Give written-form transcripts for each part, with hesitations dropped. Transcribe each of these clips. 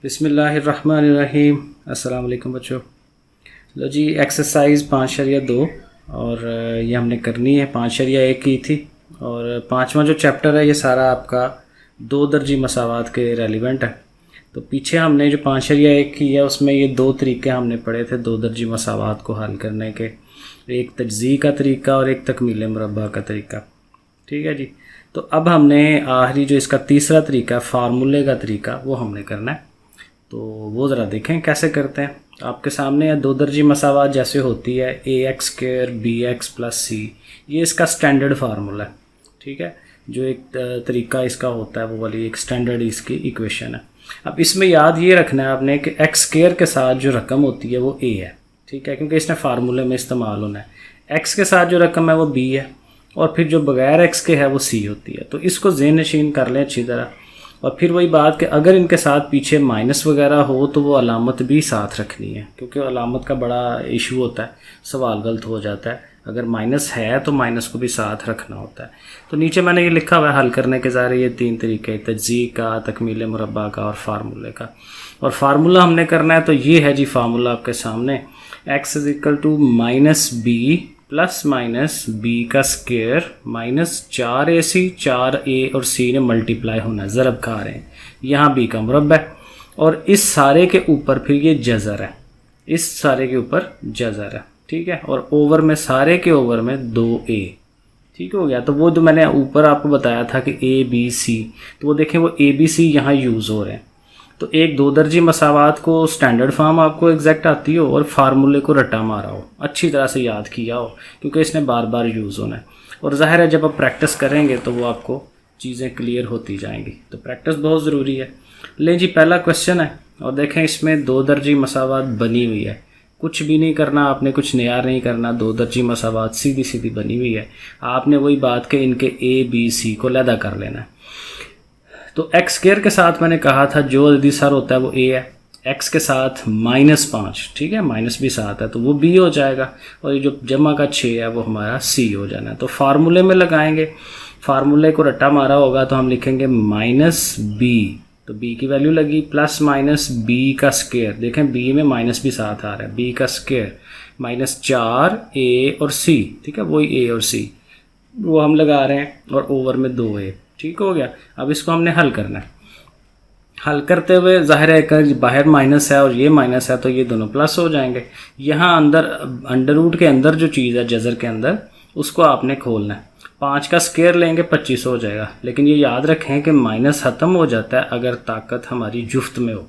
बिस्मिल्लाहिर्रहमानिर्रहीम। अस्सलाम वालेकुम बच्चों। लो जी, एक्सरसाइज 5.2 और ये हमने करनी है। 5.1 की थी और पाँचवा जो चैप्टर है ये सारा आपका दो दर्जी मसावात के रेलिवेंट है। तो पीछे हमने जो 5.1 की है उसमें ये दो तरीके हमने पढ़े थे दो दर्जी मसावात को हल करने के, एक तज्ज़ी का तरीका और एक तकमील मुरब्बा का तरीका। ठीक है जी। तो अब हमने आखिरी जो इसका तीसरा तरीका फार्मूले का तरीका वो हमने करना है। तो वो ज़रा देखें कैसे करते हैं। आपके सामने है दो दर्जी मसावात जैसे होती है ax² bx + c, ये इसका स्टैंडर्ड फार्मूला है। ठीक है, जो एक तरीका इसका होता है वो वाली एक स्टैंडर्ड इसकी इक्वेशन है। अब इसमें याद ये रखना है आपने कि x² के साथ जो रकम होती है वो a है। ठीक है, क्योंकि इसने फार्मूले में इस्तेमाल होना है। x के साथ जो रकम है वो b है और फिर जो बगैर x के है वो c होती है। तो इसको ज़हन नशीन कर लें अच्छी तरह। और फिर वही बात कि अगर इनके साथ पीछे माइनस वगैरह हो तो वो अलामत भी साथ रखनी है, क्योंकि अलामत का बड़ा इशू होता है, सवाल गलत हो जाता है। अगर माइनस है तो माइनस को भी साथ रखना होता है। तो नीचे मैंने ये लिखा हुआ है हल करने के ज़रिए ये तीन तरीके, तज्ज़ी का, तकमील मुरब्बा का और फार्मूले का। और फार्मूला हमने करना है तो ये है जी फार्मूला आपके सामने, x = -b ± b का स्क्वायर -4ac, 4a और c ने मल्टीप्लाई होना है, ज़रब खा रहे हैं। यहाँ b का मुरब्बा है और इस सारे के ऊपर फिर ये जज़र है, इस सारे के ऊपर जज़र है। ठीक है, और ओवर में सारे के ओवर में 2a। ठीक हो गया। तो वो जो मैंने ऊपर आपको बताया था कि a b c, तो वो देखें वो a b c यहाँ यूज़ हो रहे हैं। तो एक दो दर्जी मसावात को स्टैंडर्ड फॉर्म आपको एग्जैक्ट आती हो और फार्मूले को रटा मारा हो, अच्छी तरह से याद किया हो, क्योंकि इसने बार बार यूज़ होना है। और ज़ाहिर है जब आप प्रैक्टिस करेंगे तो वो आपको चीज़ें क्लियर होती जाएंगी। तो प्रैक्टिस बहुत ज़रूरी है। लें जी, पहला क्वेश्चन है और देखें इसमें दो दर्जी मसावात बनी हुई है। कुछ भी नहीं करना आपने, कुछ नया नहीं करना, दो दर्जी मसावात सीधी सीधी बनी हुई है। आपने वही बात कि इनके a b c को लैदा कर लेना है। तो x² के साथ मैंने कहा था जो अदीसर होता है वो a है, x के साथ -5, ठीक है, माइनस भी साथ है तो वो b हो जाएगा, और ये जो जमा का 6 है वो हमारा c हो जाना है। तो फार्मूले में लगाएंगे, फार्मूले को रट्टा मारा होगा तो हम लिखेंगे -b, तो b की वैल्यू लगी +- b का स्क्वायर, देखें b में माइनस भी साथ आ रहा है, b का स्क्वायर -4a और c, ठीक है, वही a और c वो हम लगा रहे हैं, और ओवर में 2a। ठीक हो गया। अब इसको हमने हल करना है। हल करते हुए जाहिर है कि बाहर माइनस है और ये माइनस है तो ये दोनों प्लस हो जाएंगे। यहाँ अंदर अंडर रूट के अंदर जो चीज़ है जज़र के अंदर, उसको आपने खोलना है। 5 का स्क्वायर लेंगे 25 हो जाएगा, लेकिन ये याद रखें कि माइनस ख़त्म हो जाता है अगर ताकत हमारी जुफ्त में हो,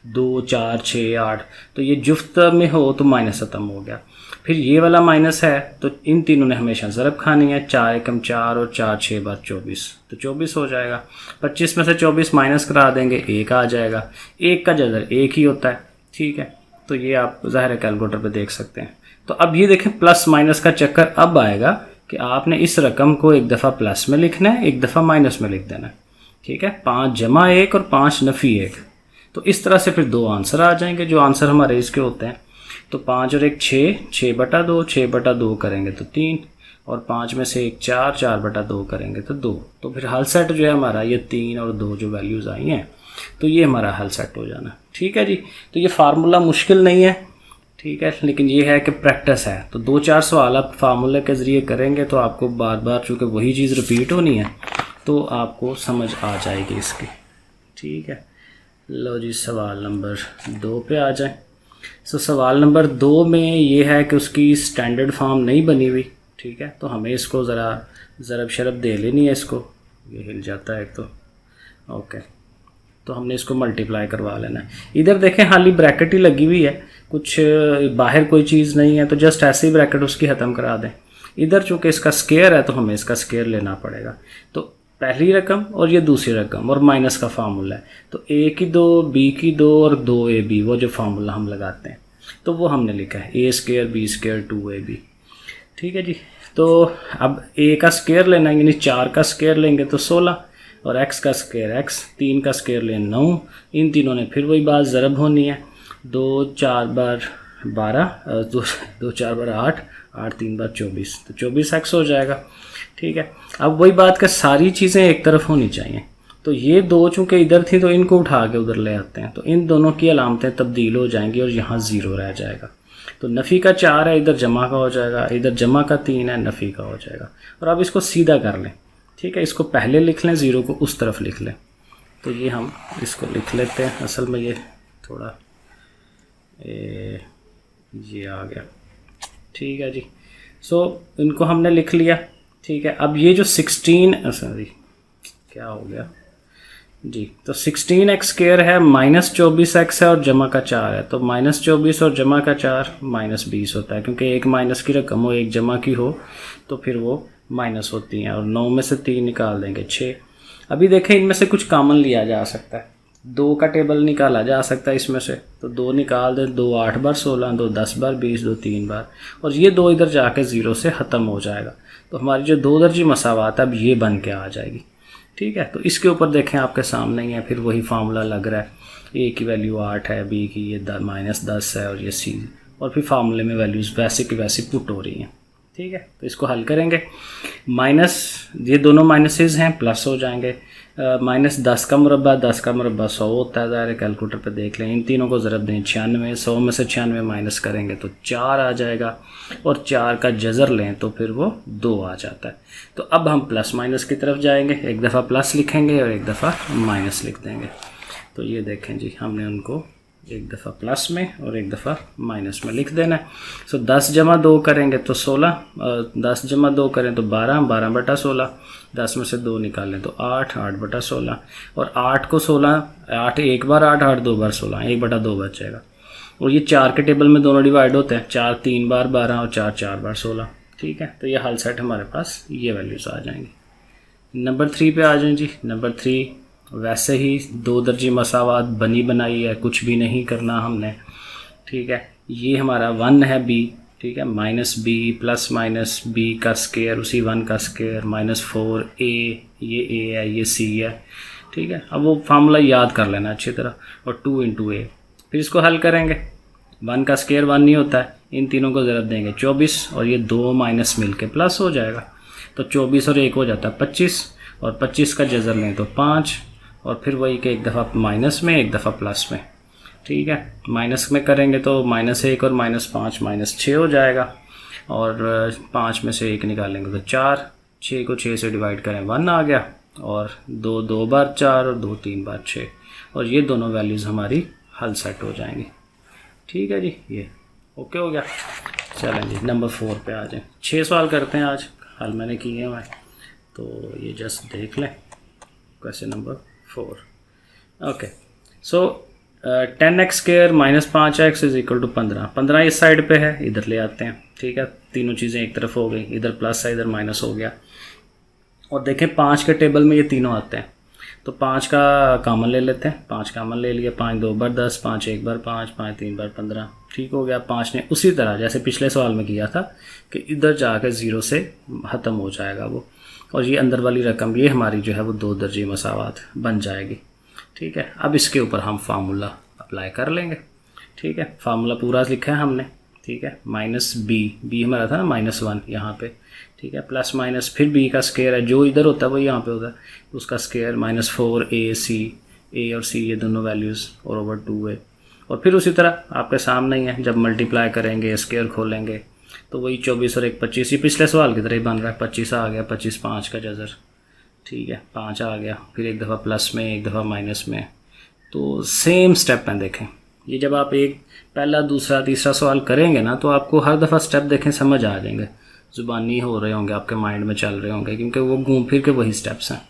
2 4 6 8, तो ये जुफ्त में हो तो माइनस ख़त्म हो गया। फिर ये वाला माइनस है तो इन तीनों ने हमेशा ज़रब खानी है, 4 × 4 और 4 6 बार 24, तो 24 हो जाएगा। 25 में से 24 माइनस करा देंगे, 1 आ जाएगा। 1 का जज़र 1 ही होता है। ठीक है, तो ये आप ज़ाहिर कैलकुलेटर पे देख सकते हैं। तो अब ये देखें प्लस माइनस का चक्कर अब आएगा कि आपने इस रकम को एक दफ़ा प्लस में लिखना है, एक दफ़ा माइनस में लिख देना है। ठीक है, 5 जमा 1 और 5 नफ़ी 1, तो इस तरह से फिर दो आंसर आ जाएंगे जो आंसर हमारे इसके होते हैं। तो 5 और 1 6, 6/2, 6/2 करेंगे तो 3, और 5 में से 1 4, 4/2 करेंगे तो 2। तो फिर हल सेट जो है हमारा ये 3 और 2 जो वैल्यूज़ आई हैं, तो ये हमारा हल सेट हो जाना। ठीक है जी। तो ये फार्मूला मुश्किल नहीं है, ठीक है, लेकिन ये है कि प्रैक्टिस है। तो 2-4 सवाल आप फार्मूले के ज़रिए करेंगे तो आपको बार बार चूँकि वही चीज़ रिपीट होनी है तो आपको समझ आ जाएगी इसकी। ठीक है, लो जी सवाल नंबर 2 पे आ जाए। सवाल नंबर 2 में ये है कि उसकी स्टैंडर्ड फॉर्म नहीं बनी हुई। ठीक है, तो हमें इसको ज़रा ज़रब शरब दे लेनी है। इसको ये हिल जाता है एक तो, ओके, तो हमने इसको मल्टीप्लाई करवा लेना है। इधर देखें खाली ब्रैकेट ही लगी हुई है, कुछ बाहर कोई चीज़ नहीं है, तो जस्ट ऐसे ही ब्रैकेट उसकी ख़त्म करा दें। इधर चूँकि इसका स्क्वायर है तो हमें इसका स्क्वायर लेना पड़ेगा। तो पहली रकम और ये दूसरी रकम और माइनस का फार्मूला है, तो a की 2, b की 2 और 2ab, वो जो फार्मूला हम लगाते हैं तो वो हमने लिखा है a² b² 2ab। ठीक है जी। तो अब a का स्क्वायर लेना है, यानी 4 का स्क्वायर लेंगे तो 16, और x का स्क्वायर x, 3 का स्क्वायर लें 9, इन तीनों ने फिर वही बात ज़रब होनी है, 2 4 बार 12, 2 4 बार 8, 8 3 बार 24, तो 24x हो जाएगा। ठीक है, अब वही बात का सारी चीज़ें एक तरफ होनी चाहिए, तो ये दो चूँकि इधर थी तो इनको उठा के उधर ले आते हैं, तो इन दोनों की अलामतें तब्दील हो जाएंगी और यहाँ 0 रह जाएगा। तो नफ़ी का 4 है, इधर जमा का हो जाएगा, इधर जमा का 3 है, नफ़ी का हो जाएगा। और अब इसको सीधा कर लें, ठीक है, इसको पहले लिख लें, 0 को उस तरफ लिख लें। तो ये हम इसको लिख लेते हैं, असल में ये थोड़ा ये आ गया, ठीक है जी। सो इनको हमने लिख लिया, ठीक है। अब ये जो 16 सॉरी क्या हो गया जी, तो 16x² है, -24x है और जमा का 4 है, तो -24 और जमा का 4 -20 होता है, क्योंकि एक माइनस की रकम हो एक जमा की हो तो फिर वो माइनस होती हैं। और 9 में से 3 निकाल देंगे 6। अभी देखें इनमें से कुछ कॉमन लिया जा सकता है, 2 का टेबल निकाला जा सकता है इसमें से, तो 2 निकाल दें, 2 8 बार 16, 2 10 बार 20, 2 3 बार, और ये 2 इधर जाके 0 से ख़त्म हो जाएगा। तो हमारी जो 2 दर्जी मसावात अब ये बन के आ जाएगी, ठीक है। तो इसके ऊपर देखें आपके सामने ही है, फिर वही फार्मूला लग रहा है, ए की वैल्यू 8 है, बी की ये -10 है और ये सी, और फिर फार्मूले में वैल्यूज़ वैसे की वैसी पुट हो रही हैं, ठीक है। तो इसको हल करेंगे, माइनस ये दोनों माइनसेस हैं, प्लस हो जाएंगे। -10 का मुरब्बा 10 का मुरब्बा 100 होता है, ज़ाहिर कैलकुलेटर पे देख लें। इन तीनों को ज़रब दें 96, 100 में से 96 माइनस करेंगे तो 4 आ जाएगा, और 4 का जज़र लें तो फिर वो 2 आ जाता है। तो अब हम प्लस माइनस की तरफ जाएंगे, एक दफ़ा प्लस लिखेंगे और एक दफ़ा माइनस लिख देंगे। तो ये देखें जी, हमने उनको एक दफ़ा प्लस में और एक दफ़ा माइनस में लिख देना है। सो 10 जमा 2 करेंगे तो 16, 10 जमा 2 करें तो 12, 12/16, 10 में से 2 निकालें तो 8, 8/16, और 8 को 16, 8 एक बार 8, 8 2 बार 16, 1/2 बच जाएगा। और ये 4 के टेबल में दोनों डिवाइड होते हैं, 4 3 बार 12 और 4 4 बार 16, ठीक है। तो ये हल सेट हमारे पास ये वैल्यूज़ आ जाएंगी। नंबर 3 पे आ जाएं जी। नंबर 3 वैसे ही 2 दर्जी मसावात बनी बनाई है, कुछ भी नहीं करना हमने, ठीक है। ये हमारा 1 है b, ठीक है, -b प्लस माइनस b का स्क्वायर उसी 1 का स्क्वायर, -4a, ये a है, ये c है, ठीक है। अब वो फार्मूला याद कर लेना अच्छी तरह, और 2 × a। फिर इसको हल करेंगे, 1 का स्क्वायर 1 नहीं होता है, इन तीनों को ज़रब देंगे 24, और ये 2 माइनस मिल के प्लस हो जाएगा, तो 24 और 1 हो जाता है 25, और 25 का जज़र लें तो 5, और फिर वही कि एक दफ़ा माइनस में एक दफ़ा प्लस में, ठीक है। माइनस में करेंगे तो -1 और -5 -6 हो जाएगा, और 5 में से 1 निकालेंगे तो 4, 6 को 6 से डिवाइड करें 1 आ गया, और 2 2 बार 4 और 2 3 बार 6, और ये दोनों वैल्यूज़ हमारी हल सेट हो जाएंगी, ठीक है जी। ये ओके हो गया। चलें जी, नंबर 4 पे आ जाएं। 6 सवाल करते हैं आज, हल मैंने किए हैं, तो ये जस्ट देख लें। Question number 4, okay. सो 10x² -5x = 15। 15 इस साइड पे है, इधर ले आते हैं, ठीक है। तीनों चीज़ें एक तरफ हो गई, इधर प्लस है इधर माइनस हो गया। और देखें 5 के टेबल में ये तीनों आते हैं, तो 5 का कॉमन ले लेते हैं, 5 कॉमन ले लिया, 5 2 बार 10, 5 1 बार 5, 5 3 बार 15, ठीक हो गया। 5 ने उसी तरह जैसे पिछले सवाल में किया था कि इधर जाकर 0 से ख़त्म हो जाएगा वो, और ये अंदर वाली रकम ये हमारी जो है वो 2 दर्जी मसावात बन जाएगी, ठीक है। अब इसके ऊपर हम फार्मूला अप्लाई कर लेंगे, ठीक है। फार्मूला पूरा लिखा है हमने, ठीक है। -b हमारा था ना -1 यहाँ पे, ठीक है, प्लस माइनस फिर b का स्क्वायर है, जो इधर होता है वो यहाँ पे होता है, उसका स्क्वायर, -4ac, a और c ये दोनों वैल्यूज़, और ओवर 2a, और फिर उसी तरह आपके सामने ही है, जब मल्टीप्लाई करेंगे स्क्वायर खोलेंगे तो वही 24 और 1 25, ये पिछले सवाल की तरह ही बन रहा है। 25 आ गया, 25 5 का जज़र, ठीक है, 5 आ गया, फिर एक दफ़ा प्लस में एक दफ़ा माइनस में, तो सेम स्टेप में देखें। ये जब आप एक पहला दूसरा तीसरा सवाल करेंगे ना, तो आपको हर दफ़ा स्टेप देखें समझ आ जाएंगे, ज़ुबानी हो रहे होंगे, आपके माइंड में चल रहे होंगे, क्योंकि वो घूम फिर के वही स्टेप्स हैं,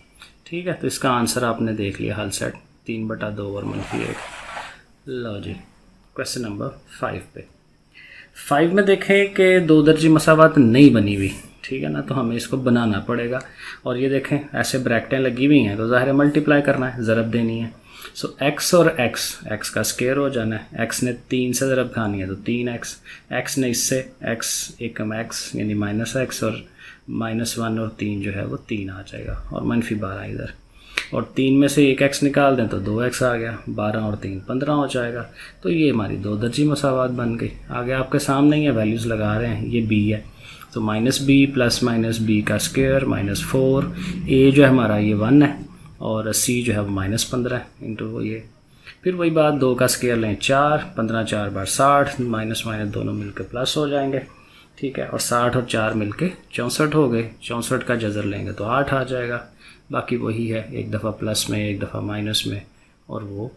ठीक है। तो इसका आंसर आपने देख लिया, हल सेट 3/2 और -1। लो जी, क्वेश्चन नंबर 5 पे। 5 में देखें कि 2 दर्जी मसावात नहीं बनी हुई, ठीक है ना, तो हमें इसको बनाना पड़ेगा। और ये देखें ऐसे ब्रैकेटें लगी हुई हैं, तो ज़ाहिर है मल्टीप्लाई करना है, ज़रब देनी है। सो x और x का स्क्वायर हो जाना है, x ने 3 से ज़रब खानी है तो 3x, x ने इससे x एकम x यानी -x, और -1 और 3 जो है वो 3 आ जाएगा, और -12 इधर, और 3 में से 1 x निकाल दें तो 2x आ गया, 12 और 3 15 हो जाएगा। तो ये हमारी 2 दर्जी मसावात बन गई। आगे आपके सामने ही है, वैल्यूज़ लगा रहे हैं, ये b है, तो -b प्लस माइनस b का स्क्वायर -4, a जो है हमारा ये 1 है, और सी जो है वो -15 इंटू ये। फिर वही बात, 2 का स्क्वायर लें 4, 15 4 बार 60, माइनस माइनस दोनों मिलके प्लस हो जाएंगे, ठीक है। और 60 और 4 मिलके 64 हो गए, 64 का जज़र लेंगे तो 8 आ जाएगा। बाकी वही है, एक दफ़ा प्लस में एक दफ़ा माइनस में, और वो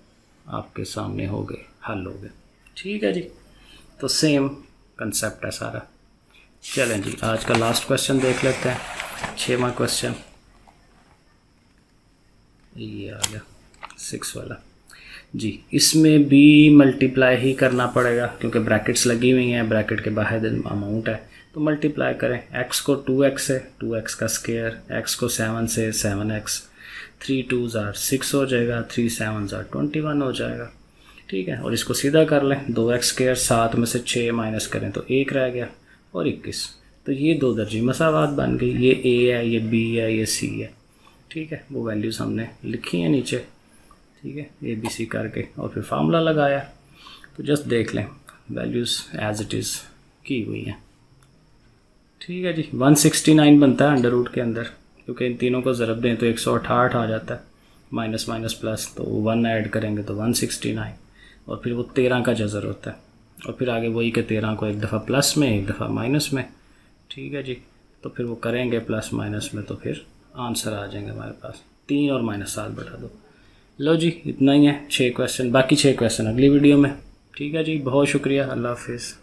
आपके सामने हो गए, हल हो गए, ठीक है जी। तो सेम कंसेप्ट है सारा। चलें जी, आज का लास्ट क्वेश्चन देख लेते हैं, 6वां क्वेश्चन ये आ गया 6 वाला जी। इसमें भी मल्टीप्लाई ही करना पड़ेगा क्योंकि ब्रैकेट्स लगी हुई हैं, ब्रैकेट के बाहर अमाउंट है तो मल्टीप्लाई करें। x को 2x से 2x का स्क्वायर, x को 7 से 7x, 3 2s are 6 हो जाएगा, 3 7s are 21 हो जाएगा, ठीक है। और इसको सीधा कर लें, 2x स्क्वायर 7 में से 6 माइनस करें तो 1 रह गया और 21। तो ये 2 दर्जी मसावात बन गई, ये a है, ये b है, ये c है, ठीक है। वो वैल्यूज़ हमने लिखी हैं नीचे, ठीक है, ए बी सी करके, और फिर फार्मूला लगाया। तो जस्ट देख लें, वैल्यूज़ एज इट इज़ की हुई हैं, ठीक है जी। 169 बनता है अंडर रूट के अंदर, क्योंकि इन तीनों को ज़रब दें तो 168 आ जाता है, माइनस माइनस प्लस, तो 1 ऐड करेंगे तो 169, और फिर वो 13 का जज़र होता है, और फिर आगे वही के 13 को एक दफ़ा प्लस में एक दफ़ा माइनस में, ठीक है जी। तो फिर वो करेंगे प्लस माइनस में, तो फिर आंसर आ जाएंगे हमारे पास, 3 और -7 बटा 2। लो जी, इतना ही है 6 क्वेश्चन, बाकी 6 क्वेश्चन अगली वीडियो में, ठीक है जी। बहुत शुक्रिया, अल्लाह हाफिज़।